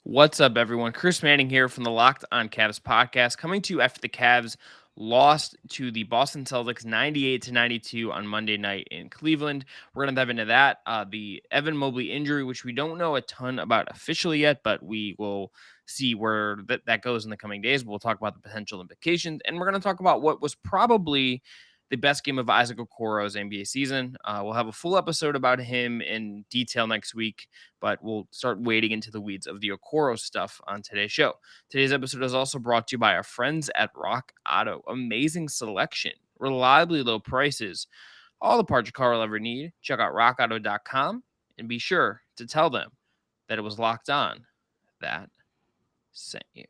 What's up, everyone? Chris Manning here from the Locked on Cavs podcast, coming to you after the Cavs lost to the Boston Celtics 98-92 on Monday night in Cleveland. We're going to dive into that. The Evan Mobley injury, which we don't know a ton about officially yet, but we will see where that goes in the coming days. We'll talk about the potential implications, and we're going to talk about what was probably the best game of Isaac Okoro's NBA season. We'll have a full episode about him in detail next week, but we'll start wading into the weeds of the Okoro stuff on today's show. Today's episode is also brought to you by our friends at Rock Auto. Amazing selection, reliably low prices, all the parts your car will ever need. Check out rockauto.com and be sure to tell them that it was Locked On that sent you.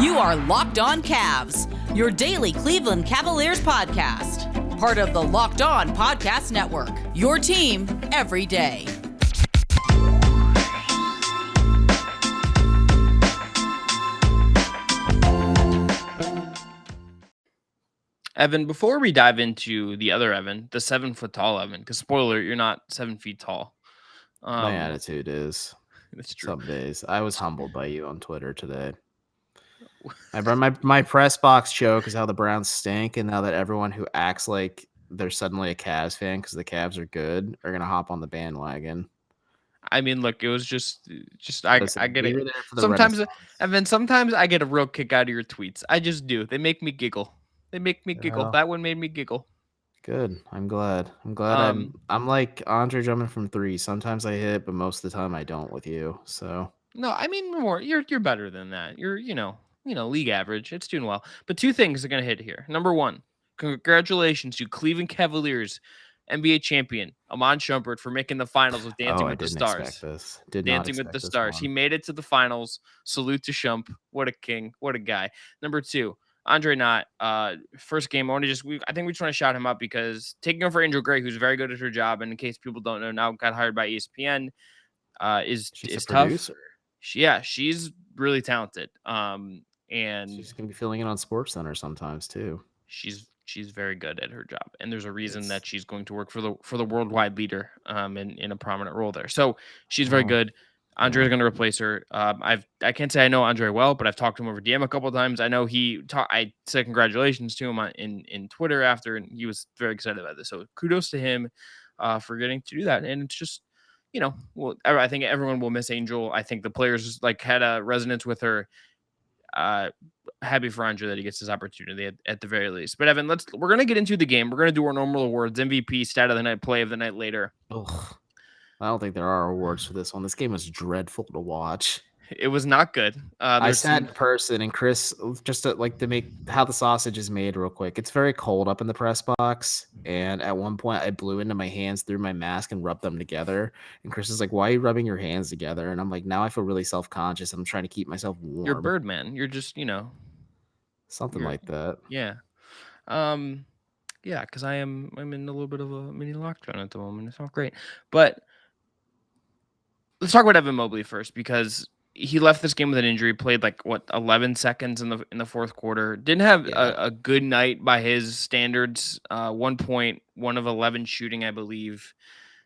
You are Locked On Cavs, your daily Cleveland Cavaliers podcast. Part of the Locked On Podcast Network, your team every day. Evan, before we dive into the other Evan, the 7-foot tall Evan, because spoiler, you're not 7 feet tall. My attitude is That's true. some days. I was humbled by you on Twitter today. My press box joke is how the Browns stink, and now that everyone who acts like they're suddenly a Cavs fan because the Cavs are good are gonna hop on the bandwagon. I mean, look, it was just I Listen, get we it. were there for the Sometimes, Renaissance. Evan, sometimes I get a real kick out of your tweets. I just do. They make me giggle. They make me giggle. Well, That one made me giggle. good. I'm glad. I'm like Andre Drummond from 3. Sometimes I hit, but most of the time I don't with you. So No, I mean more. You're better than that. You're league average. It's doing well. But two things are gonna hit here. Number one, congratulations to Cleveland Cavaliers NBA champion Amon Shumpert for making the finals with Dancing I with the didn't Stars. expect this. Did not Dancing with expect the this Stars. He one. made it to the finals. Salute to Shump. What a king. What a guy. Number two, Andre Knott. First game. I think we just want to shout him up because taking over Angel Gray, who's very good at her job, and in case people don't know, now got hired by ESPN, is She's a tough. producer. She's really talented. And She's gonna be filling in on SportsCenter sometimes too. she's very good at her job, and there's a reason that she's going to work for the worldwide leader in a prominent role there. So she's very good. Andre is going to replace her. I can't say I know Andre well, but I've talked to him over DM a couple of times. I know I said congratulations to him in Twitter after, and he was very excited about this. So kudos to him for getting to do that. And it's just, well, I think everyone will miss Angel. I think the players had a resonance with her. Happy for Andre that he gets his opportunity at the very least. But Evan, we're gonna get into the game. We're gonna do our normal awards: MVP, stat of the night, play of the night later. Ugh. I don't think there are awards for this one. This game was dreadful to watch. It was not good. I sat in person, and Chris, just to make how the sausage is made real quick. It's very cold up in the press box, and at one point I blew into my hands through my mask and rubbed them together. And Chris is like, "Why are you rubbing your hands together?" And I'm like, "Now I feel really self-conscious. I'm trying to keep myself warm." You're Birdman. You're just something like that. Yeah. Yeah, because I'm in a little bit of a mini lockdown at the moment. It's not great, but let's talk about Evan Mobley first because he left this game with an injury. Played 11 seconds in the fourth quarter. Didn't have a good night by his standards. 1 point, 1 of 11 shooting, I believe.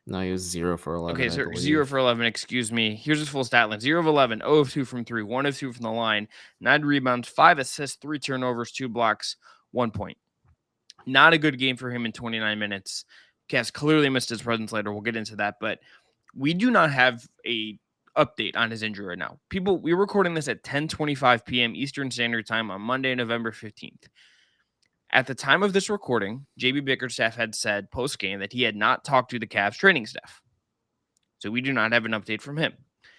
No, he was 0 for 11. Okay, so 0 for 11. Excuse me. Here's his full stat line: 0 of 11, 0 of 2 from 3, 1 of 2 from the line, 9 rebounds, 5 assists, 3 turnovers, 2 blocks, 1 point. Not a good game for him in 29 minutes. Cavs clearly missed his presence later. We'll get into that, but we do not have a update on his injury right now. We're recording this at 10:25 p.m. Eastern Standard Time on Monday, November 15th. At the time of this recording, JB Bickerstaff had said post-game that he had not talked to the Cavs training staff. So we do not have an update from him.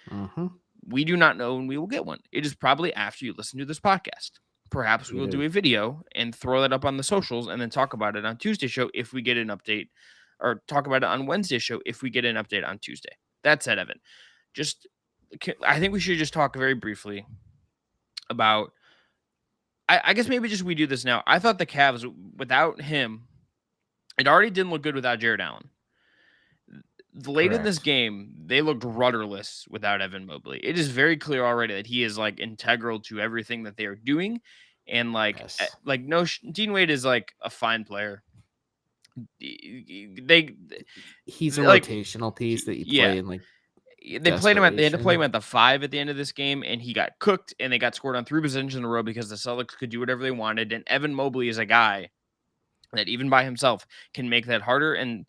Mm-hmm. We do not know when we will get one. It is probably after you listen to this podcast. Perhaps we will do a video and throw that up on the socials and then talk about it on Tuesday show if we get an update, or talk about it on Wednesday show if we get an update on Tuesday. That said, Evan, I think we should just talk very briefly about, I guess maybe just we do this now. I thought the Cavs, without him, it already didn't look good without Jared Allen. Late in this game, they looked rudderless without Evan Mobley. It is very clear already that he is integral to everything that they are doing. And Dean Wade is a fine player. They He's a like rotational piece that you yeah. play in like They had to play him desperation. at the 5 at the end of this game, and he got cooked, and they got scored on 3 possessions in a row because the Celtics could do whatever they wanted, and Evan Mobley is a guy that even by himself can make that harder, and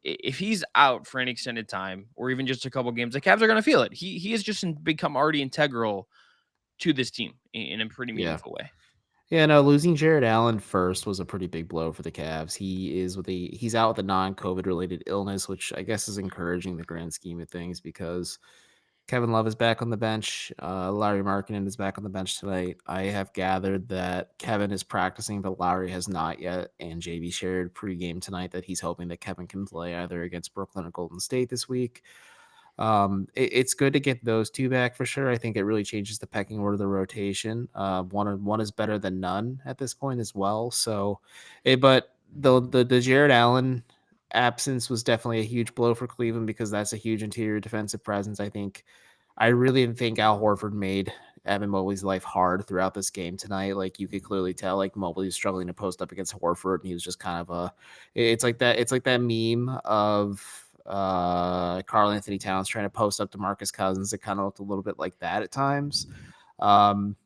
if he's out for any extended time or even just a couple games, the Cavs are gonna feel it. He has just become already integral to this team in a pretty Yeah. meaningful way. Yeah, no, losing Jared Allen first was a pretty big blow for the Cavs. He's out with a non-COVID related illness, which I guess is encouraging the grand scheme of things because Kevin Love is back on the bench. Larry Markkinen is back on the bench tonight. I have gathered that Kevin is practicing, but Larry has not yet. And JB shared pregame tonight that he's hoping that Kevin can play either against Brooklyn or Golden State this week. It's good to get those two back for sure. I think it really changes the pecking order of the rotation. One is better than none at this point as well. So, but the Jared Allen absence was definitely a huge blow for Cleveland because that's a huge interior defensive presence. I really think Al Horford made Evan Mobley's life hard throughout this game tonight. Like you could clearly tell, like Mobley was struggling to post up against Horford, and he was just kind of a. It's like that. It's like that meme of Karl Anthony Towns trying to post up to Marcus Cousins. It kind of looked a little bit like that at times. Um,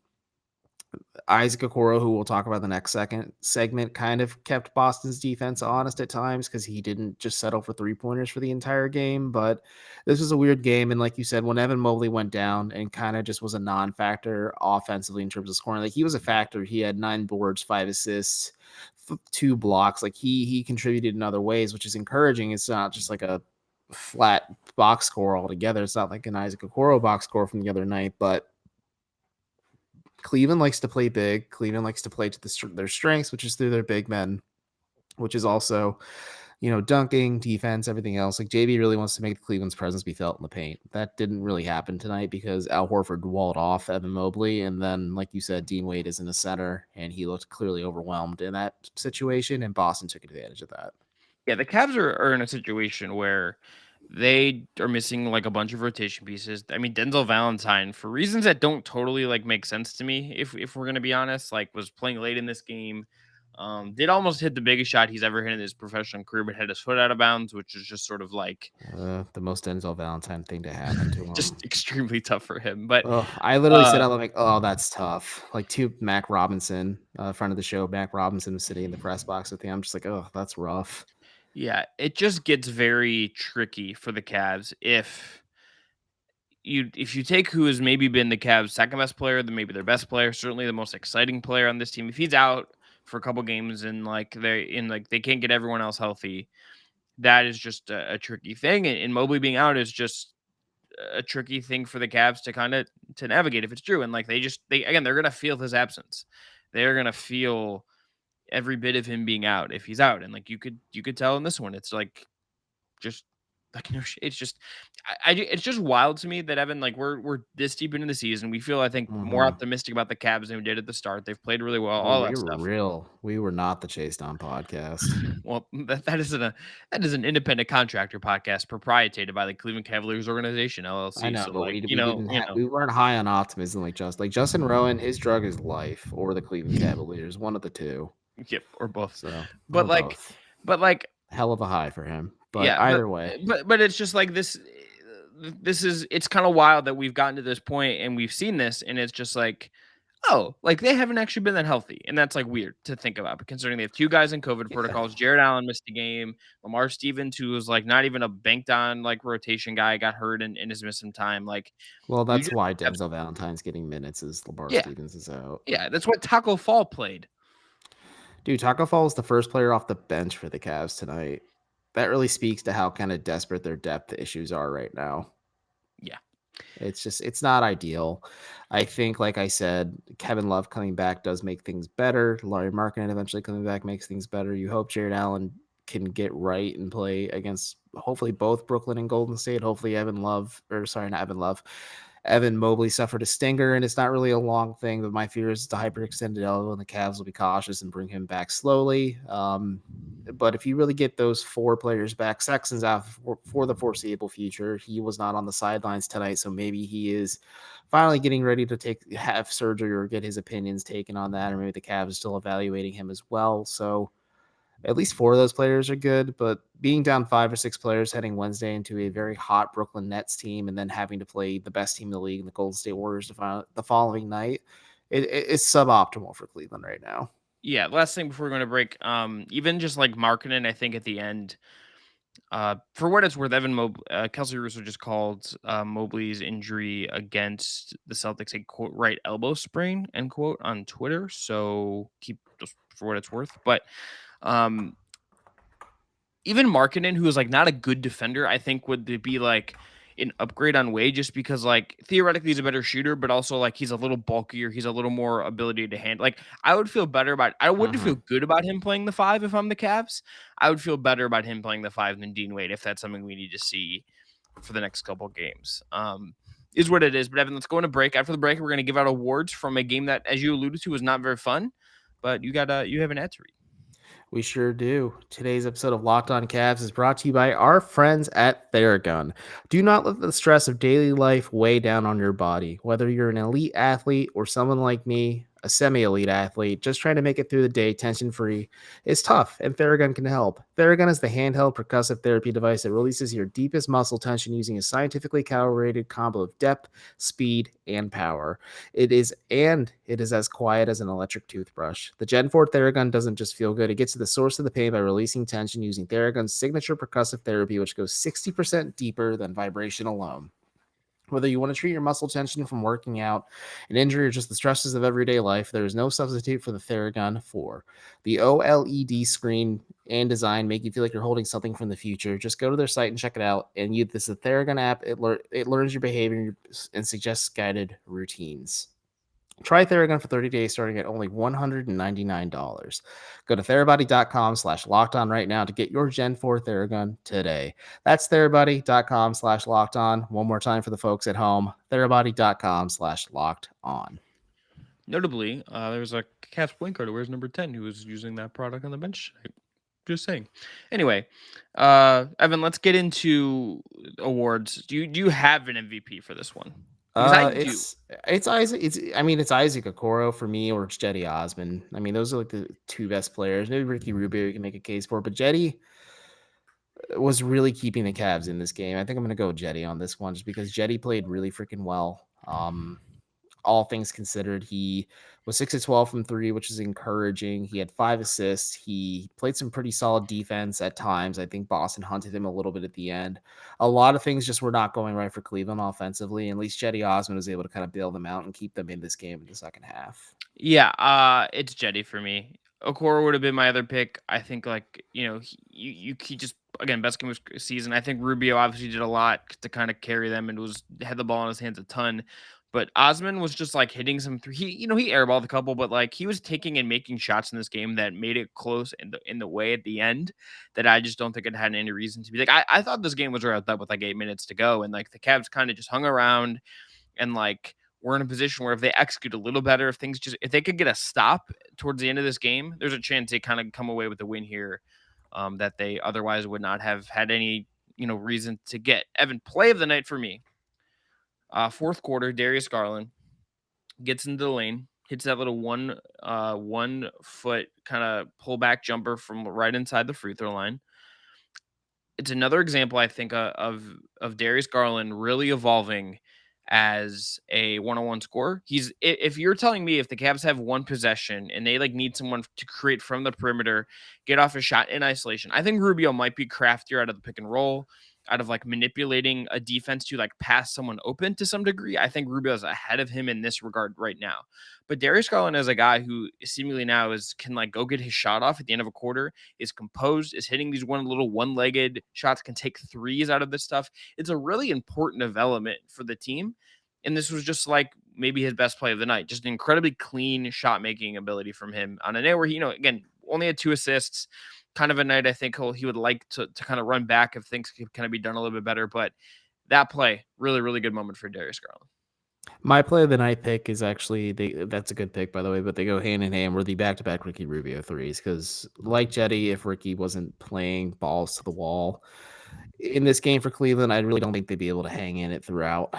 Isaac Okoro, who we'll talk about the next second segment, kind of kept Boston's defense honest at times because he didn't just settle for 3-pointers for the entire game. But this was a weird game. And like you said, when Evan Mobley went down and kind of just was a non-factor offensively in terms of scoring, like he was a factor. He had 9 boards, 5 assists, 2 blocks. Like he contributed in other ways, which is encouraging. It's not just like a flat box score altogether. It's not like an Isaac Okoro box score from the other night, but Cleveland likes to play big. Cleveland likes to play to their strengths, which is through their big men, which is also, dunking, defense, everything else. Like JB really wants to make Cleveland's presence be felt in the paint. That didn't really happen tonight because Al Horford walled off Evan Mobley. And then, like you said, Dean Wade is in the center, and he looked clearly overwhelmed in that situation, and Boston took advantage of that. Yeah, the Cavs are in a situation where they are missing like a bunch of rotation pieces. I mean, Denzel Valentine, for reasons that don't totally like make sense to me, if we're gonna be honest, like was playing late in this game. Did almost hit the biggest shot he's ever hit in his professional career, but had his foot out of bounds, which is just sort of like The most Denzel Valentine thing to happen to him. just extremely tough for him. But Oh, I literally said, uh I'm like, oh, that's tough. Like, to Mac Robinson, friend of the show, Mac Robinson was sitting in the press box with him. I'm just like, oh, that's rough. yeah, it just gets very tricky for the Cavs if you take who has maybe been the Cavs' second best player, then maybe their best player, certainly the most exciting player on this team. If he's out for a couple games and they can't get everyone else healthy, that is just a tricky thing. And Mobley being out is just a tricky thing for the Cavs to kind of to navigate if it's true. And like they're gonna feel his absence. They're gonna feel every bit of him being out if he's out. And like you could tell in this one, it's like just like it's just it's just wild to me that Evan like we're this deep into the season. We feel I think more Mm-hmm. optimistic about the Cavs than we did at the start. They've played really well, Oh, all we that were stuff. real. We were not the Chase Down podcast. Well, that is an independent contractor podcast proprietary by the Cleveland Cavaliers organization I LLC. know, So but like we we weren't high on optimism like Justin Rowan. His drug is life, or the Cleveland Cavaliers, one of the two. yep, or both. So, But or like, both. but like Hell of a high for him. But Yeah, either way, but it's just like this. This is it's kind of wild that we've gotten to this point and we've seen this, and it's just like, oh, like they haven't actually been that healthy, and that's like weird to think about. But considering they have 2 guys in COVID yeah. protocols, Jared Allen missed a game, Lamar Stevens, who was like not even a banked on like rotation guy, got hurt and has missed some time. Like Well, you that's just why have, Denzel Valentine's getting minutes as Lamar yeah, Stevens is out. yeah, that's what Taco Fall played. Dude, Taco Fall is the first player off the bench for the Cavs tonight. That really speaks to how kind of desperate their depth issues are right now. Yeah, It's not ideal. I think, like I said, Kevin Love coming back does make things better. Larry Markkinen eventually coming back makes things better. You hope Jared Allen can get right and play against hopefully both Brooklyn and Golden State. Hopefully Evan Mobley suffered a stinger, and it's not really a long thing, but my fear is the hyperextended elbow, and the Cavs will be cautious and bring him back slowly. But if you really get those 4 players back, Sexton's out for the foreseeable future. He was not on the sidelines tonight, so maybe he is finally getting ready to have surgery or get his opinions taken on that, or maybe the Cavs are still evaluating him as well. So At least 4 of those players are good, but being down 5 or 6 players heading Wednesday into a very hot Brooklyn Nets team and then having to play the best team in the league, the Golden State Warriors, the following night, it's suboptimal for Cleveland right now. Yeah, last thing before we're going to break, even just like marketing, I think at the end, for what it's worth, Kelsey Russo just called Mobley's injury against the Celtics a quote right elbow sprain end quote on Twitter. So keep just for what it's worth, but um, even Markkinen, who is like not a good defender, I think would be like an upgrade on Wade just because like theoretically he's a better shooter, but also like he's a little bulkier. He's a little more ability to handle. Like I wouldn't feel good about him playing the five if I'm the Cavs. I would feel better about him playing the five than Dean Wade if that's something we need to see for the next couple games. Is what it is. But Evan, let's go on a break. After the break, we're gonna give out awards from a game that, as you alluded to, was not very fun. But you have an ad to read. We sure do. Today's episode of Locked On Cavs is brought to you by our friends at Theragun. Do not let the stress of daily life weigh down on your body. Whether you're an elite athlete or someone like me, a semi-elite athlete, just trying to make it through the day tension-free, is tough, and Theragun can help. Theragun is the handheld percussive therapy device that releases your deepest muscle tension using a scientifically calibrated combo of depth, speed, and power. It is as quiet as an electric toothbrush. The Gen 4 Theragun doesn't just feel good, it gets to the source of the pain by releasing tension using Theragun's signature percussive therapy, which goes 60% deeper than vibration alone. Whether you want to treat your muscle tension from working out, an injury, or just the stresses of everyday life, there is no substitute for the Theragun 4. The OLED screen and design make you feel like you're holding something from the future. Just go to their site and check it out. And this is the Theragun app. It learns your behavior and suggests guided routines. Try Theragun for 30 days starting at only $199. Go to therabody.com/lockedon right now to get your Gen 4 Theragun today. That's therabody.com/lockedon. One more time for the folks at home, therabody.com/lockedon. Notably, there was a Cavs point guard who wears number 10 who was using that product on the bench tonight. Just saying. Anyway, Evan, let's get into awards. Do you have an MVP for this one? Because I do. It's Isaac. It's Isaac Okoro for me, or it's Jetty Osman. I mean, those are like the two best players. Maybe Ricky Rubio you can make a case for, but Jetty was really keeping the Cavs in this game. I think I'm gonna go with Jetty on this one, just because Jetty played really freaking well. All things considered, he was 6 of 12 from 3, which is encouraging. He had 5 assists. He played some pretty solid defense at times. I think Boston hunted him a little bit at the end. A lot of things just were not going right for Cleveland offensively, and at least Jetty Osman was able to kind of bail them out and keep them in this game in the second half. Yeah, it's Jetty for me. Okoro would have been my other pick. I think, like, he just, again, best game of season. I think Rubio obviously did a lot to kind of carry them and had the ball in his hands a ton. But Osman was just like hitting some three. He airballed a couple, but like he was taking and making shots in this game that made it close in the way at the end that I just don't think it had any reason to be. Like I thought this game was wrapped up with like 8 minutes to go, and like the Cavs kind of just hung around and like we're in a position where if they execute a little better, if they could get a stop towards the end of this game, there's a chance they kind of come away with a win here that they otherwise would not have had any reason to get. Evan, play of the night for me. Fourth quarter, Darius Garland gets into the lane, hits that little 1 foot kind of pullback jumper from right inside the free throw line. It's another example, I think, of Darius Garland really evolving as a one-on-one scorer. If you're telling me if the Cavs have one possession and they like need someone to create from the perimeter, get off a shot in isolation, I think Rubio might be craftier out of the pick and roll, out of like manipulating a defense to like pass someone open to some degree. I think Rubio's ahead of him in this regard right now. But Darius Garland is a guy who seemingly now can like go get his shot off at the end of a quarter, is composed, is hitting these one-legged shots, can take threes out of this stuff. It's a really important development for the team. And this was just like maybe his best play of the night. Just an incredibly clean shot making ability from him on a night where he, again, only had 2 assists. Kind of a night I think he would like to kind of run back if things could kind of be done a little bit better. But that play, really, really good moment for Darius Garland. My play of the night pick is actually that's a good pick, by the way, but they go hand in hand with the back-to-back Ricky Rubio threes, because like Jetty, if Ricky wasn't playing balls to the wall in this game for Cleveland, I really don't think they'd be able to hang in it throughout.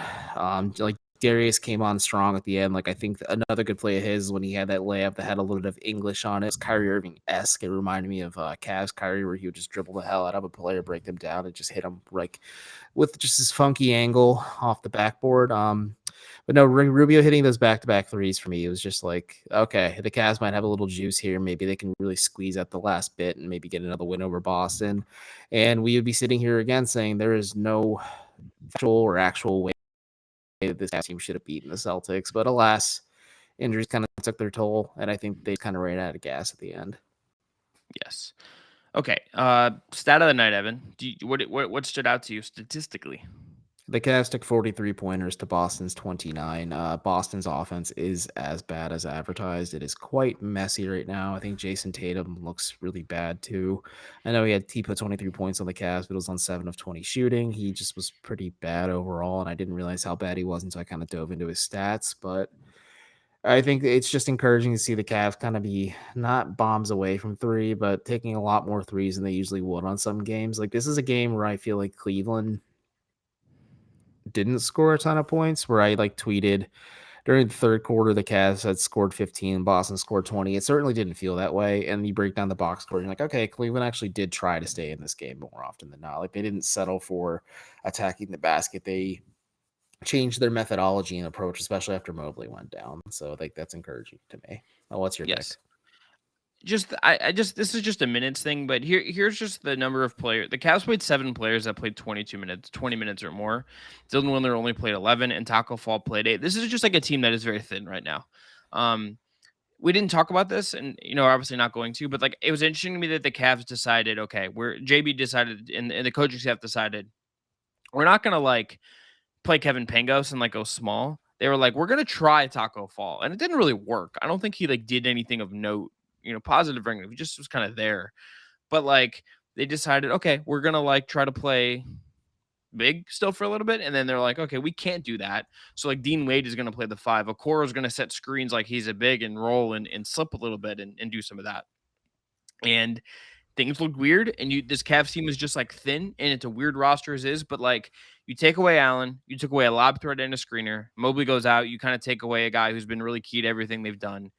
Like Darius came on strong at the end. Like, I think another good play of his when he had that layup that had a little bit of English on it. It was Kyrie Irving-esque. It reminded me of Cavs Kyrie, where he would just dribble the hell out of a player, break them down, and just hit them like with just this funky angle off the backboard. But no, Rubio hitting those back-to-back threes for me, it was just like, okay, the Cavs might have a little juice here. Maybe they can really squeeze at the last bit and maybe get another win over Boston. And we would be sitting here again saying there is no actual way that this team should have beaten the Celtics. But alas, injuries kind of took their toll, and I think they kind of ran out of gas at the end. Yes. Okay. Stat of the night, Evan. What stood out to you statistically? The Cavs took 43 pointers to Boston's 29. Boston's offense is as bad as advertised. It is quite messy right now. I think Jason Tatum looks really bad too. I know he put 23 points on the Cavs, but it was on 7 of 20 shooting. He just was pretty bad overall, and I didn't realize how bad he was until I kind of dove into his stats. But I think it's just encouraging to see the Cavs kind of be not bombs away from three, but taking a lot more threes than they usually would on some games. Like, this is a game where I feel like Cleveland didn't score a ton of points, where I like tweeted during the third quarter, the Cavs had scored 15, Boston scored 20. It certainly didn't feel that way. And you break down the box score, you're like, okay, Cleveland actually did try to stay in this game more often than not. Like, they didn't settle for attacking the basket. They changed their methodology and approach, especially after Mobley went down. So like, that's encouraging to me. What's your pick? Yes. I just this is just a minutes thing, but here's just the number of players. The Cavs played 7 players that played 22 minutes, 20 minutes or more. Dylan Windler only played 11, and Taco Fall played 8. This is just like a team that is very thin right now. We didn't talk about this, and obviously not going to, but like it was interesting to me that the Cavs decided, okay, JB decided, and the coaching staff decided, we're not gonna like play Kevin Pangos and like go small. They were like, we're gonna try Taco Fall, and it didn't really work. I don't think he like did anything of note, positive or negative. He just was kind of there. But like they decided, okay, we're gonna like try to play big still for a little bit, and then they're like, okay, we can't do that. So like Dean Wade is gonna play the 5. Okoro is gonna set screens like he's a big and roll and slip a little bit and do some of that. And things looked weird, and this Cavs team is just like thin, and it's a weird roster as is. But like, you take away Allen, you took away a lob threat and a screener. Mobley goes out, you kind of take away a guy who's been really key to everything they've done,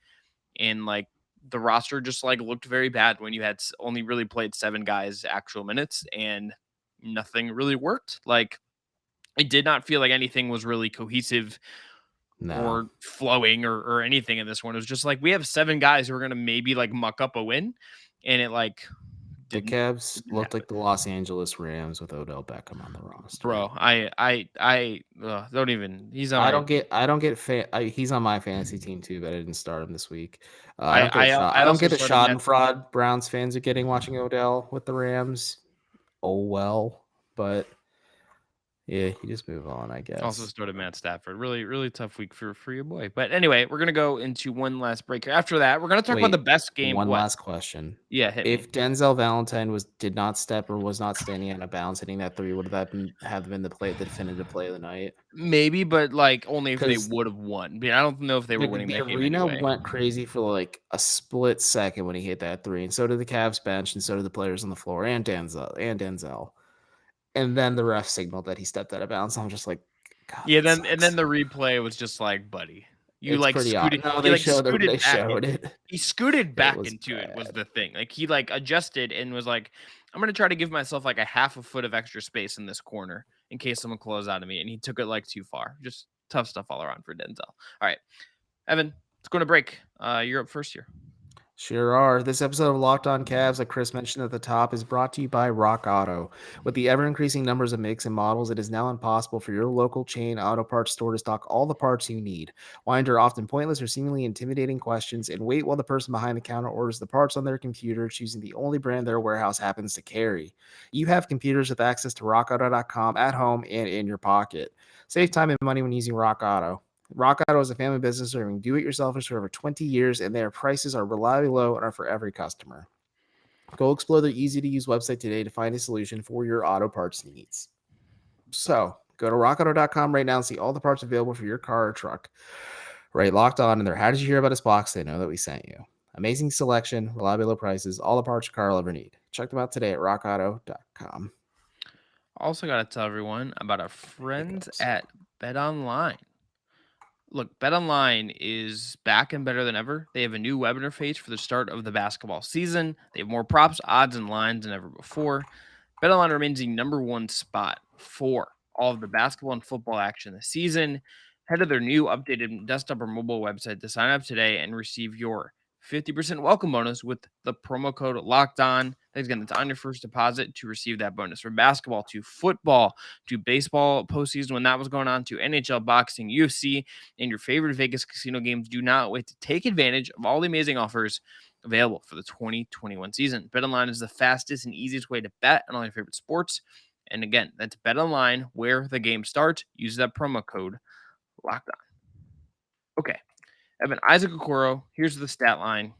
and like the roster just like looked very bad when you had only really played 7 guys actual minutes, and nothing really worked. Like, it did not feel like anything was really cohesive or flowing or anything in this one. It was just like, we have 7 guys who are gonna maybe like muck up a win, and it like The didn't Cavs looked happen. like the Los Angeles Rams with Odell Beckham on the roster. Bro, I don't even. He's on I my. don't get he's on my fantasy team too, but I didn't start him this week. I I don't also get the started Matt. Schadenfreude Browns fans are getting watching Odell with the Rams. Oh well, but yeah, you just move on, I Also guess. started Matt Stafford. Really tough week for your boy. But anyway, we're gonna go into one last break here. After that, we're gonna talk about the Wait, best game. one What? last question. Yeah, hit me. If Denzel Valentine did not step or was not standing out of bounds hitting that three, would that have been the definitive play of the night? Maybe, but like only if they Because would have won. I don't know if they were winning the that game arena anyway. went crazy for like a split second when he hit that three, and so did the Cavs bench, and so did the players on the floor, and Denzel. And then the ref signaled that he stepped out of bounds. I'm just like, God, Yeah, that and then sucks. the replay was just like, buddy, you It's like pretty odd. scooted. No, He they like showed it. They scooted back. showed it. He scooted It back was into it was bad. the thing. Like, he like adjusted and was like, I'm gonna try to give myself like a half a foot of extra space in this corner in case someone closes out of me. And he took it like too far. Just tough stuff all around for Denzel. All right, Evan, let's go to break. You're up first here. Sure are. This episode of Locked On Cavs, like Chris mentioned at the top, is brought to you by Rock Auto. With the ever-increasing numbers of makes and models, it is now impossible for your local chain auto parts store to stock all the parts you need. Why endure often pointless or seemingly intimidating questions and wait while the person behind the counter orders the parts on their computer, choosing the only brand their warehouse happens to carry? You have computers with access to rockauto.com at home and in your pocket. Save time and money when using Rock Auto. Rock Auto is a family business serving do-it-yourselfers for over 20 years, and their prices are reliably low and are for every customer. Go explore their easy-to-use website today to find a solution for your auto parts needs. So, go to rockauto.com right now and see all the parts available for your car or truck. Right, Locked On in there. How did you hear about us box? They know that we sent you. Amazing selection, reliable low prices, all the parts your car will ever need. Check them out today at rockauto.com. Also, got to tell everyone about our friends at BetOnline. Look, BetOnline is back and better than ever. They have a new web interface for the start of the basketball season. They have more props, odds, and lines than ever before. BetOnline remains the number one spot for all of the basketball and football action this season. Head to their new updated desktop or mobile website to sign up today and receive your 50% welcome bonus with the promo code locked on. Again, it's on your first deposit to receive that bonus. From basketball to football to baseball postseason when that was going on to NHL, boxing, UFC, and your favorite Vegas casino games, do not wait to take advantage of all the amazing offers available for the 2021 season. BetOnline is the fastest and easiest way to bet on all your favorite sports. And again, that's BetOnline where the game starts. Use that promo code locked on. Okay. Evan, Isaac Okoro, here's the stat line.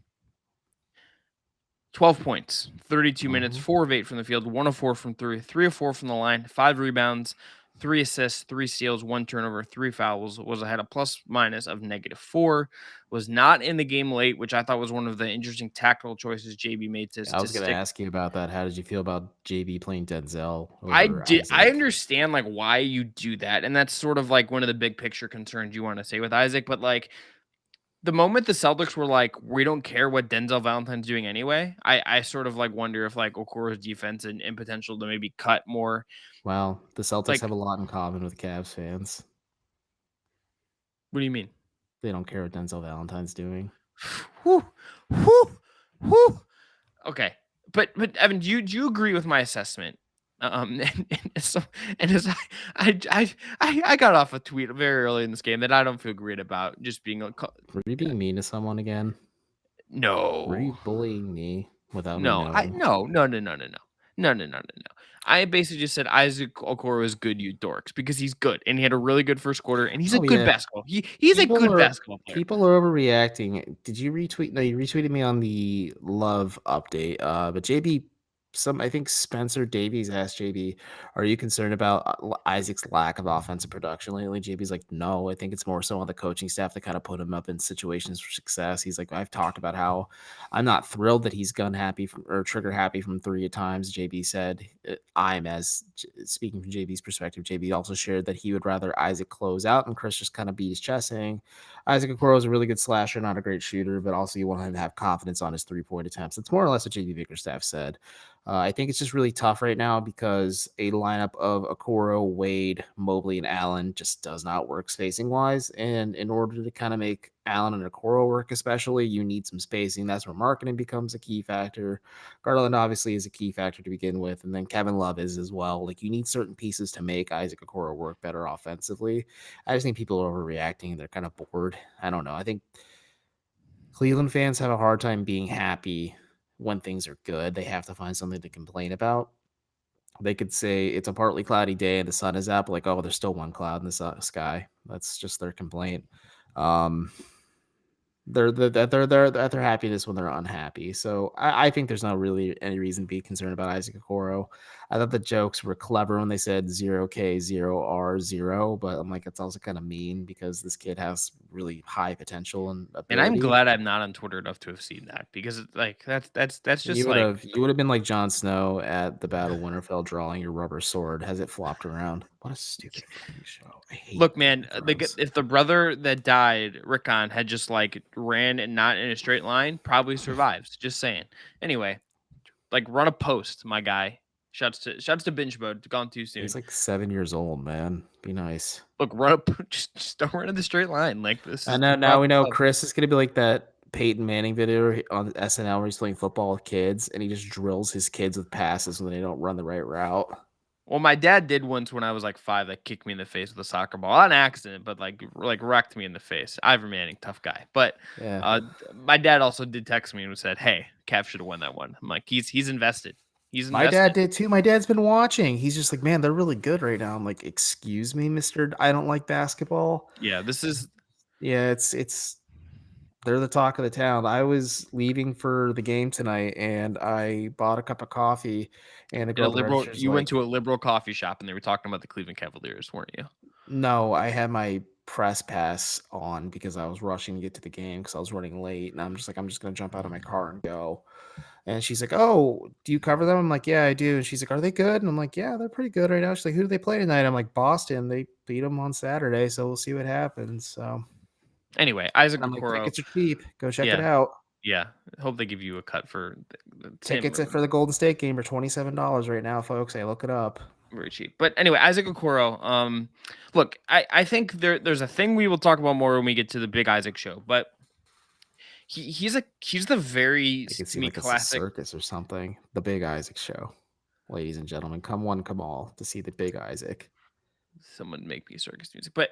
12 points, 32 minutes, 4 of 8 from the field, 1 of 4 from 3 of 4 from the line, 5 rebounds, 3 assists, 3 steals, 1 turnover, 3 fouls, was ahead of plus minus of -4, was not in the game late, which I thought was one of the interesting tactical choices JB made to I was going to stick. ask you about that. How did you feel about JB playing Denzel over Isaac? I understand like why you do that, and that's sort of like one of the big picture concerns you want to say with Isaac, but like the moment the Celtics were like, we don't care what Denzel Valentine's doing anyway, I sort of like wonder if like Okoro's defense and potential to maybe cut more. Well, the Celtics Like, have a lot in common with Cavs fans. what do you mean? They don't care what Denzel Valentine's doing. Whew, whew, whew. Okay, but Evan, do you agree with my assessment? And as I got off a tweet very early in this game that I don't feel great about just being a Were you being mean to someone again? Were you no. bullying me without me No, knowing? no. I basically just said Isaac Okoro is good, you dorks, because he's good and he had a really good first quarter and he's a Oh good yeah, basketball. He's a good basketball player. people are overreacting. Did you retweet? No, you retweeted me on the love update. But JB, I think Spencer Davies asked JB, "Are you concerned about Isaac's lack of offensive production lately?" JB's like, "No, I think it's more so on the coaching staff that kind of put him up in situations for success." He's like, "I've talked about how I'm not thrilled that he's gun happy or trigger happy from 3 at times." JB said, speaking from JB's perspective, JB also shared that he would rather Isaac close out, and Chris just kind of beat his chest, saying Isaac Okoro is a really good slasher, not a great shooter, but also you want him to have confidence on his 3-point attempts. It's more or less what JB Bickerstaff said. I think it's just really tough right now because a lineup of Okoro, Wade, Mobley, and Allen just does not work spacing wise. And in order to kind of make Allen and Okoro work, especially, you need some spacing. That's where marketing becomes a key factor. Garland obviously is a key factor to begin with, and then Kevin Love is as well. Like you need certain pieces to make Isaac Okoro work better offensively. I just think people are overreacting. They're kind of bored. I don't know. I think Cleveland fans have a hard time being happy when things are good. They have to find something to complain about. They could say it's a partly cloudy day and the sun is up, like, oh, there's still one cloud in the sky. That's just their complaint. They're at their happiness when they're unhappy. So I think there's not really any reason to be concerned about Isaac Okoro. I thought the jokes were clever when they said 0K, 0R, 0, but I'm like, it's also kind of mean because this kid has really high potential and And I'm ability. glad I'm not on Twitter enough to have seen that because like that's just You like would have been like Jon Snow at the Battle of Winterfell drawing your rubber sword. Has it flopped around? What a stupid fucking show. I hate look, Game man, of Thrones. if the brother that died, Rickon, had just like ran and not in a straight line, probably survives. Just saying. Anyway, like run a post, my guy. Shouts to binge mode. Gone too soon. He's like 7 years old, man. Be nice. Look, run up, just don't run in the straight line. Like this I is know the now we problem. know Chris is gonna be like that Peyton Manning video on SNL where he's playing football with kids and he just drills his kids with passes when they don't run the right route. Well, my dad did once when I was like 5, that kicked me in the face with a soccer ball on accident, but like wrecked me in the face. Ivan Manning, tough guy. But Yeah. my dad also did text me and said, "Hey, Cav should have won that one." I'm like, he's invested. He's My dad invested. did too. My dad's been watching. He's just like, man, they're really good right now. I'm like, excuse me, Mr. I don't like basketball. Yeah, this is Yeah, it's they're the talk of the town. I was leaving for the game tonight and I bought a cup of coffee and the in girl a at the liberal. register's You went like, to a liberal coffee shop and they were talking about the Cleveland Cavaliers, weren't you? no, I had my press pass on because I was rushing to get to the game because I was running late. And I'm just like, I'm just going to jump out of my car and go. And she's like, oh, do you cover them? I'm like, yeah, I do. And she's like, are they good? And I'm like, yeah, they're pretty good right now. She's like, who do they play tonight? I'm like, Boston. They beat them on Saturday. So we'll see what happens. So Anyway, Isaac And I'm like, Okoro. tickets are cheap. Go check it Yeah, out. yeah. Hope they give you a cut for Tim. Tickets for the Golden State game are $27 right now, folks. Hey, look it up. Very cheap. But anyway, Isaac Okoro. Look, I think there's a thing we will talk about more when we get to the big Isaac show. But he's the very Make it to seem me like it's a classic. circus or something. The Big Isaac Show. Ladies and gentlemen, come one, come all to see the Big Isaac. Someone make me circus music. But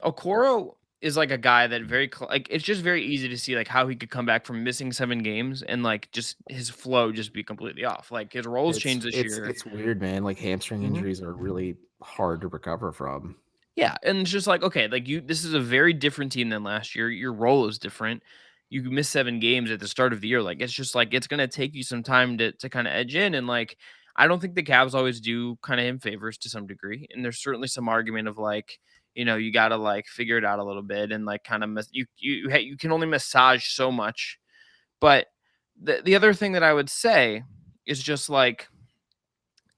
Okoro is like a guy that like it's just very easy to see like how he could come back from missing 7 games and like just his flow just be completely off. Like his roles It's changed this it's year. it's weird, man. Like hamstring Mhm. injuries are really hard to recover from. Yeah, and it's just like, okay, like this is a very different team than last year. Your role is different. You missed 7 games at the start of the year. Like it's just like it's gonna take you some time to kind of edge in. And like I don't think the Cavs always do kind of him favors to some degree. And there's certainly some argument of like, you gotta like figure it out a little bit and like kind of you can only massage so much. But the other thing that I would say is just like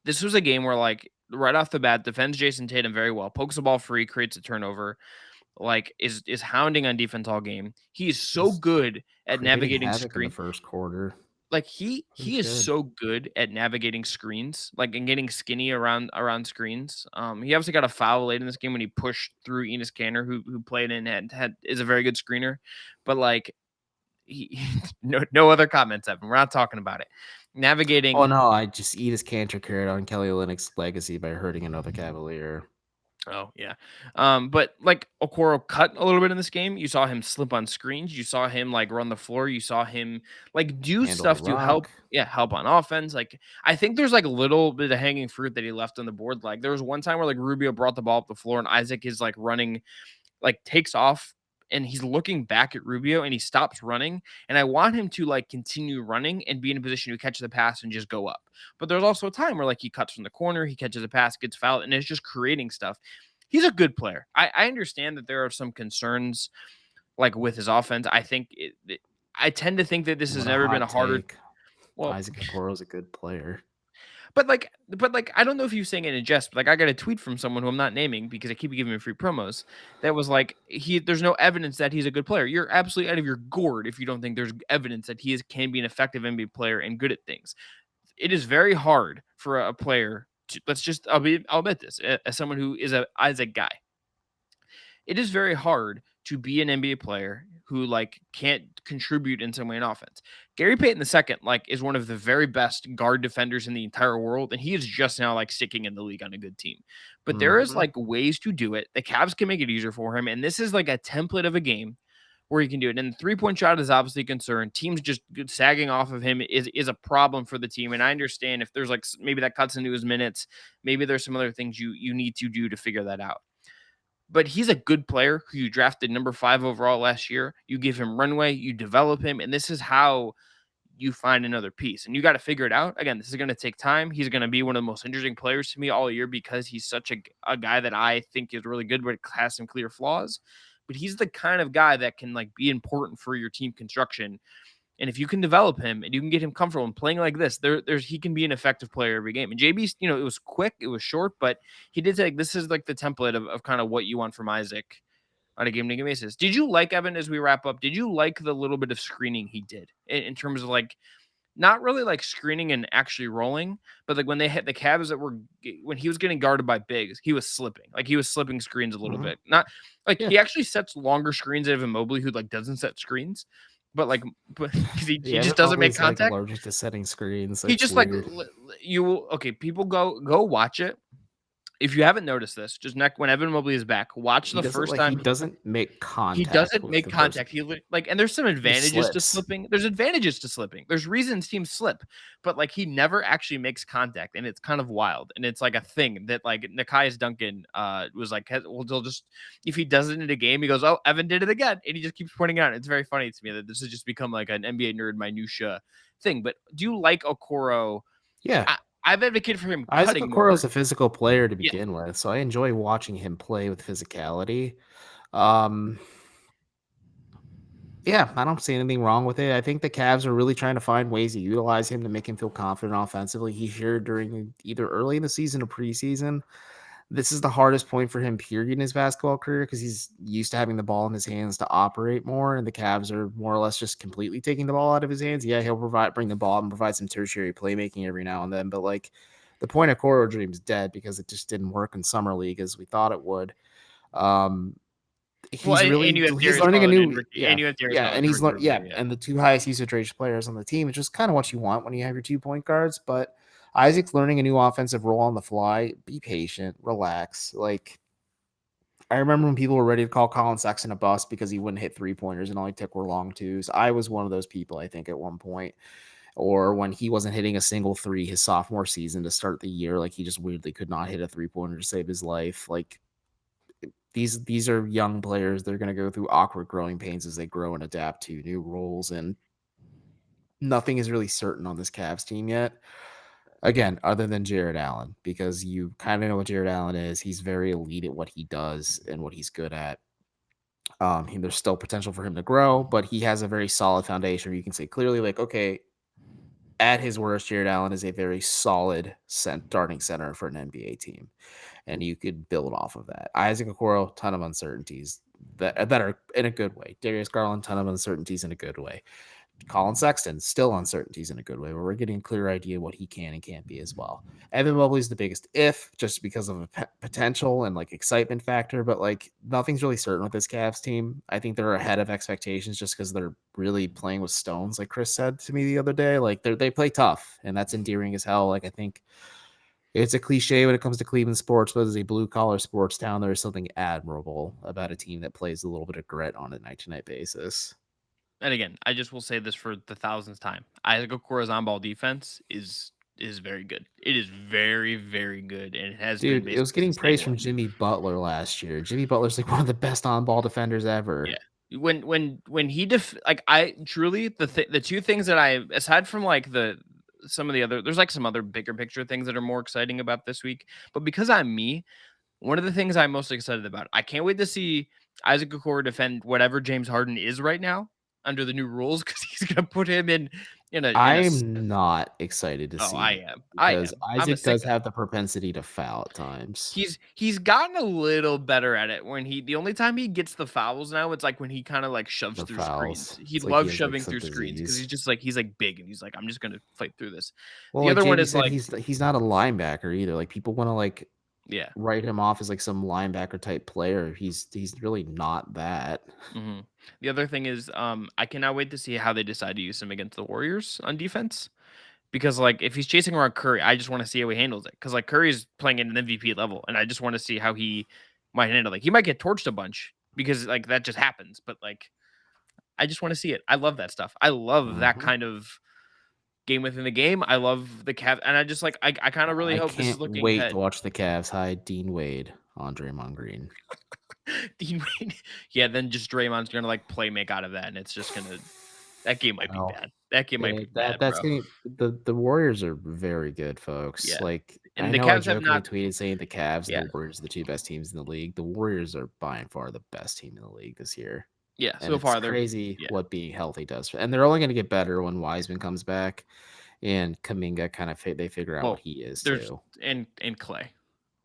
this was a game where like right off the bat defends Jason Tatum very well, pokes the ball free, creates a turnover, like is hounding on defense all game. He is so He's good at creating navigating havoc in the screen. first quarter. Like he He's is good. so good at navigating screens, like and getting skinny around screens. He obviously got a foul late in this game when he pushed through Enes Kanter, who played in and had is a very good screener, but like he no other comments, Evan. We're not talking about it. Oh Navigating. no, I just eat his cancer carrot on Kelly Olynyk's legacy by hurting another Cavalier. Oh yeah, but like Okoro cut a little bit in this game. You saw him slip on screens. You saw him like run the floor. You saw him like do Handle the stuff to help. rock. Yeah, help on offense. Like I think there's like a little bit of hanging fruit that he left on the board. Like there was one time where like Rubio brought the ball up the floor and Isaac is like running, like takes off and he's looking back at Rubio and he stops running. And I want him to like continue running and be in a position to catch the pass and just go up. But there's also a time where like he cuts from the corner, he catches a pass, gets fouled, and it's just creating stuff. He's a good player. I understand that there are some concerns like with his offense. I think I tend to think that this has What a never been a hot harder. take. Well, Isaac Okoro's a good player. but I don't know if you're saying it in jest, but like I got a tweet from someone who I'm not naming because I keep giving me free promos that was like there's no evidence that he's a good player. You're absolutely out of your gourd if you don't think there's evidence that can be an effective NBA player and good at things. It is very hard for a player to I'll admit this as someone who is a Isaac guy. It is very hard to be an NBA player who like can't contribute in some way in offense. Gary Payton II like is one of the very best guard defenders in the entire world, and he is just now like sticking in the league on a good team. But there is Mhm. like ways to do it. The Cavs can make it easier for him, and this is like a template of a game where he can do it. And the 3-point shot is obviously a concern. Teams just sagging off of him is a problem for the team. And I understand if there's like maybe that cuts into his minutes, maybe there's some other things you need to do to figure that out. But he's a good player who you drafted number 5 overall last year. You give him runway, you develop him, and this is how you find another piece. And you got to figure it out. Again, this is going to take time. He's going to be one of the most interesting players to me all year because he's such a guy that I think is really good, but has some clear flaws. But he's the kind of guy that can like be important for your team construction. And if you can develop him and you can get him comfortable in playing like this, there's he can be an effective player every game. And JB's, it was quick, it was short, but he did say like, this is like the template of kind of what you want from Isaac on a game-to-game basis. Did you like Evan as we wrap up? Did you like the little bit of screening he did in terms of like not really like screening and actually rolling, but like when they hit the Cavs that were when he was getting guarded by bigs, he was slipping. Like he was slipping screens a little Mhm. bit. Not like Yeah. he actually sets longer screens out of Mobley who like doesn't set screens, but because he Yeah, just Evan doesn't make Mobley's like contact. allergic to setting screens. He It's just like weird. you will okay. People go watch it. If you haven't noticed this, just when Evan Mobley is back, watch He the doesn't first like he time doesn't make he contact doesn't with make the person. contact. And there's some He advantages to slips. slipping. There's advantages to slipping. There's reasons teams slip, but like he never actually makes contact, and it's kind of wild. And it's like a thing that like Nekias Duncan was like, well, they'll just if he does it in a game, he goes, oh, Evan did it again, and he just keeps pointing out. It's very funny to me that this has just become like an NBA nerd minutia thing. But do you like Okoro? Yeah. I, I've advocated for him Isaac cutting Okoro more. is a physical player to Yeah, begin with, so I enjoy watching him play with physicality. Um, yeah, I don't see anything wrong with it. I think the Cavs are really trying to find ways to utilize him to make him feel confident offensively. He shared during either early in the season or preseason This is the hardest point for him, period, in his basketball career because he's used to having the ball in his hands to operate more, and the Cavs are more or less just completely taking the ball out of his hands. Yeah, he'll bring the ball and provide some tertiary playmaking every now and then, but like the point of Okoro dream's dead because it just didn't work in summer league as we thought it would. Um, Well, and you have he's Darius learning a Garland new and you have Darius Garland and and he's Ricky Rubio, yeah. and the two highest usage rate players on the team, which is kind of what you want when you have your 2 point guards. But Isaac's learning a new offensive role on the fly. Be patient, relax. Like I remember when people were ready to call Colin Sexton a bust because he wouldn't hit 3 pointers and all he took were long twos. I was one of those people, I think, at one point. Or when he wasn't hitting a single three his sophomore season to start the year, like he just weirdly could not hit a 3 pointer to save his life. Like these are young players. They're going to go through awkward growing pains as they grow and adapt to new roles, and nothing is really certain on this Cavs team yet. Again, other than Jared Allen, because you kind of know what Jared Allen is. He's very elite at what he does and what he's good at. There's still potential for him to grow, but he has a very solid foundation where you can say clearly, like, okay, at his worst, Jared Allen is a very solid starting center for an NBA team, and you could build off of that. Isaac Okoro, ton of uncertainties that are in a good way. Darius Garland, ton of uncertainties in a good way. Colin Sexton, still uncertainties in a good way, but we're getting a clear idea what he can and can't be as well. Evan Mobley is the biggest if, just because of a potential and like excitement factor, but like nothing's really certain with this Cavs team. I think they're ahead of expectations just because they're really playing with stones, like Chris said to me the other day. Like they play tough, and that's endearing as hell. Like I think it's a cliche when it comes to Cleveland sports, but as a blue collar sports town, there is something admirable about a team that plays a little bit of grit on a night to night basis. And again, I just will say this for the thousandth time. Isaac Okoro's on-ball defense is very good. It is very, very good, and it has been Dude, it was basically getting since day praise from one. Jimmy Butler last year. Jimmy Butler's like one of the best on-ball defenders Yeah. ever. When he like I truly the two things that I aside from like some of the other there's like some other bigger picture things that are more exciting about this week, but because I'm me, one of the things I'm most excited about, I can't wait to see Isaac Okoro defend whatever James Harden is right now under the new rules because he's gonna put him in a I'm not excited to oh see I it am I because am I'm a Isaac does sicko. have the propensity to foul at times. He's gotten a little better at it when the only time he gets the fouls now, it's like when he kinda, like, shoves The through screens. fouls. He It's like he loves has like shoving some through screens because disease. he's, like, big, and he's like, "I'm just gonna fight through this." Well, The like other one Jamie is, said, like he's not a linebacker either. Like people want to like yeah, write him off as like some linebacker type player. He's really not that. mhm. The other thing is, I cannot wait to see how they decide to use him against the Warriors on defense because, like, if he's chasing around Curry, I just wanna see how he handles it because like, Curry's playing at an MVP level, and I just wanna see how he might handle it. Like, he might get torched a bunch because, like, that just happens, but, like, I just want to see it. I love that stuff. I love that Mhm. kind of game within the game. I love the Cav, and I just like I kind of really I hope this is can't looking wait to ahead. watch the Cavs hide Dean Wade on Draymond Green. Dean Wade, yeah. Then just Draymond's gonna like play make out of that, and it's just gonna that game might be Well, bad. That game might be bad, that's bro. gonna the Warriors are very good, folks. Yeah, Like I and the know I Cavs have jokingly not. tweeted saying the Cavs and Yeah, the Warriors are the two best teams in the league. The Warriors are by and far the best team in the league this year. yeah. And So it's far, they're crazy yeah. what being healthy does. And they're only going to get better when Wiseman comes back and Kaminga kind of they figure out what Well, he is there's too. and Clay.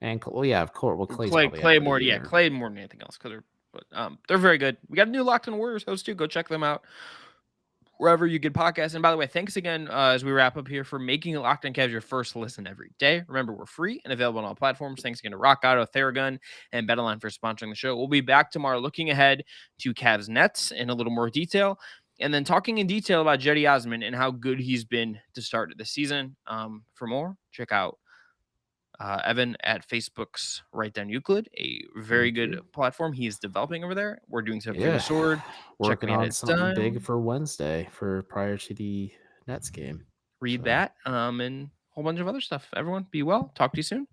And well, yeah, of course. Well, Well, Clay's probably out Clay for the more. Yeah, year. Clay more than anything else because they're very good. We got a new Locked On Warriors host too. Go check them out wherever you get podcasts. And by the way, thanks again as we wrap up here for making Locked On Cavs your first listen every day. Remember, we're free and available on all platforms. Thanks again to Rock Auto, Theragun, and BetOnline for sponsoring the show. We'll be back tomorrow looking ahead to Cavs Nets in a little more detail. And then talking in detail about Jetty Osman and how good he's been to start the season. For more, check out Evan at Facebook's Write Down Euclid, a very Thank good you. platform he's developing over there. We're doing stuff for the Yeah, sword. Check working me at on its something big style. for Wednesday for prior to the Nets game. Read So. that, and a whole bunch of other stuff. Everyone, be well. Talk to you soon.